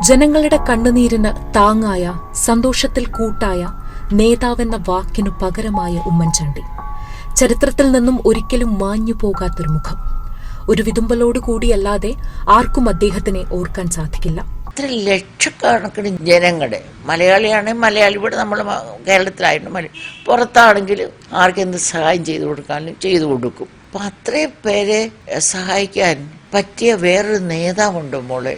ജനങ്ങളുടെ കണ്ണുനീരിന് താങ്ങായ, സന്തോഷത്തിൽ കൂട്ടായ, നേതാവെന്ന വാക്കിനു പകരമായ ഉമ്മൻചാണ്ടി. ചരിത്രത്തിൽ നിന്നും ഒരിക്കലും മാഞ്ഞു പോകാത്തൊരു മുഖം. ഒരു വിതുമ്പലോടുകൂടിയല്ലാതെ ആർക്കും അദ്ദേഹത്തിനെ ഓർക്കാൻ സാധിക്കില്ല. ഇത്ര ലക്ഷക്കണക്കിന് ജനങ്ങളുടെ മലയാളിയാണെങ്കിൽ മലയാളി, ഇവിടെ നമ്മൾ കേരളത്തിലായിട്ട് പുറത്താണെങ്കിൽ ആർക്കെന്ത് സഹായം ചെയ്തു കൊടുക്കാനും ചെയ്തു കൊടുക്കും. അപ്പം അത്രയും പേരെ സഹായിക്കാൻ പറ്റിയ വേറൊരു നേതാവുണ്ടോ മോളെ?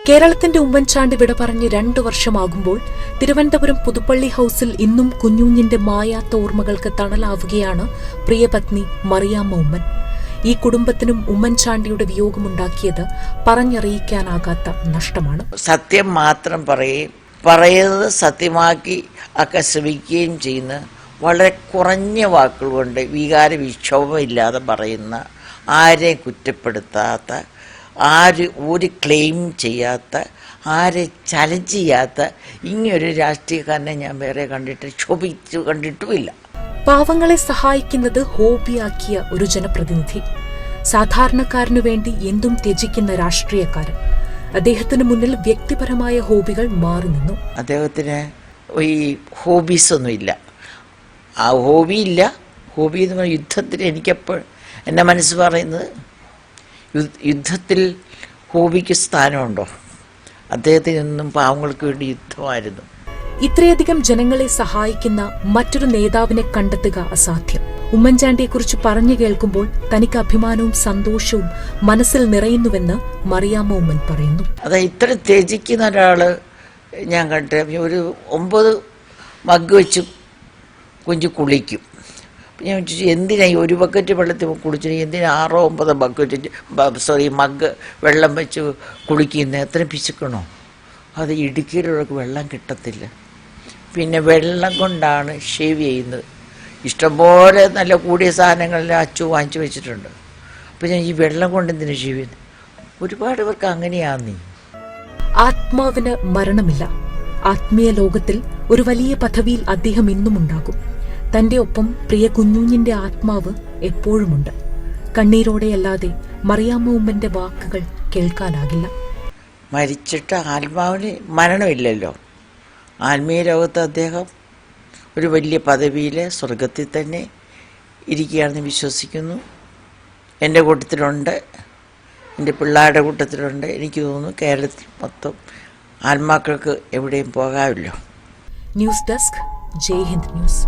കേരളത്തിന്റെ ഉമ്മൻചാണ്ടി വിട പറഞ്ഞ് 2 വർഷമാകുമ്പോൾ തിരുവനന്തപുരം പുതുപ്പള്ളി ഹൌസിൽ ഇന്നും കുഞ്ഞുഞ്ഞിന്റെ മായാത്ത ഓർമ്മകൾക്ക് തണലാവുകയാണ് പ്രിയപത്നി മറിയാമ്മ ഉമ്മൻ. ഈ കുടുംബത്തിനും ഉമ്മൻചാണ്ടിയുടെ വിയോഗമുണ്ടാക്കിയത് പറഞ്ഞറിയിക്കാനാകാത്ത നഷ്ടമാണ്. സത്യം മാത്രം പറയുന്നത് സത്യമാക്കി ഒക്കെ ശ്രമിക്കുകയും ചെയ്യുന്ന, വളരെ കുറഞ്ഞ വാക്കുകൾ കൊണ്ട് വികാര വിക്ഷോഭമില്ലാതെ പറയുന്ന, ആരെയും കുറ്റപ്പെടുത്താത്ത, ഒരു ക്ലെയിം ചെയ്യാത്ത, ആരെ ചലഞ്ച് ചെയ്യാത്ത ഇങ്ങനൊരു രാഷ്ട്രീയക്കാരനെ ഞാൻ വേറെ കണ്ടിട്ടുമില്ല. പാവങ്ങളെ സഹായിക്കുന്നത് ഹോബിയാക്കിയ ഒരു ജനപ്രതിനിധി, സാധാരണക്കാരനു വേണ്ടി എന്തും ത്യജിക്കുന്ന രാഷ്ട്രീയക്കാരൻ. അദ്ദേഹത്തിന് മുന്നിൽ വ്യക്തിപരമായ ഹോബികൾ മാറി നിന്നു. അദ്ദേഹത്തിന് ഈ ഹോബീസ് ഒന്നുമില്ല. ആ ഹോബിയില്ല. ഹോബി എന്ന് പറഞ്ഞാൽ യുദ്ധത്തിന് എനിക്കെപ്പോൾ എൻ്റെ മനസ്സ് പറയുന്നത്, യുദ്ധത്തിൽ ഹോബിക്ക് സ്ഥാനമുണ്ടോ? അദ്ദേഹത്തിന് എന്നും പാവങ്ങൾക്ക് വേണ്ടി യുദ്ധമായിരുന്നു. ഇത്രയധികം ജനങ്ങളെ സഹായിക്കുന്ന മറ്റൊരു നേതാവിനെ കണ്ടെത്തുക അസാധ്യം. ഉമ്മൻചാണ്ടിയെക്കുറിച്ച് പറഞ്ഞു കേൾക്കുമ്പോൾ തനിക്ക് അഭിമാനവും സന്തോഷവും മനസ്സിൽ നിറയുന്നുവെന്ന് മറിയാമ്മ ഉമ്മൻ പറയുന്നു. അതായത് ഇത്ര ത്യജിക്കുന്ന ഒരാള് ഞാൻ കണ്ടു. ഒരു 9 മഗ് വെച്ച് കുളിക്കും. ഞാൻ ചോദിച്ചു, എന്തിനാ ഈ 1 ബക്കറ്റ് വെള്ളത്തിൽ കുളിച്ചു, എന്തിനാ 6-9 മഗ് വെള്ളം വെച്ച് കുളിക്കുന്നത്? എത്ര പിശുക്കണോ? അത് ഇടുക്കിയിലുള്ളവർക്ക് വെള്ളം കിട്ടത്തില്ല. പിന്നെ വെള്ളം കൊണ്ടാണ് ഷേവ് ചെയ്യുന്നത്. ഇഷ്ടംപോലെ നല്ല കൂടിയ സാധനങ്ങളെല്ലാം അച്ചു വാങ്ങിച്ചു വെച്ചിട്ടുണ്ട്. അപ്പം ഞാൻ ഈ വെള്ളം കൊണ്ട് എന്തിനു ഷേവ് ചെയ്യുന്നത്? ഒരുപാട് പേർക്ക് അങ്ങനെയാന്നീ. ആത്മാവിന് മരണമില്ല. ആത്മീയ ലോകത്തിൽ ഒരു വലിയ പദവിയിൽ അദ്ദേഹം ഇന്നുമുണ്ടാകും. തന്റെ ഒപ്പം പ്രിയ കുഞ്ഞുഞ്ഞിന്റെ ആത്മാവ് എപ്പോഴുമുണ്ട്. കണ്ണീരോടെയല്ലാതെ മറിയാമ്മ ഉമ്മന്റെ വാക്കുകൾ കേൾക്കാനാകില്ല. മരിച്ചിട്ട് ആത്മാവിന് മരണമില്ലല്ലോ. ആത്മീയ ലോകത്ത് അദ്ദേഹം ഒരു വലിയ പദവിയിൽ സ്വർഗത്തിൽ തന്നെ ഇരിക്കുകയാണെന്ന് വിശ്വസിക്കുന്നു. എൻ്റെ കൂട്ടത്തിലുണ്ട്, എൻ്റെ പിള്ളേരുടെ കൂട്ടത്തിലുണ്ട്. എനിക്ക് തോന്നുന്നു കേരളത്തിൽ മൊത്തം ആത്മാക്കൾക്ക് എവിടെയും പോകാമല്ലോ. ന്യൂസ് ഡെസ്ക്, ജയ് ഹിന്ദ് ന്യൂസ്.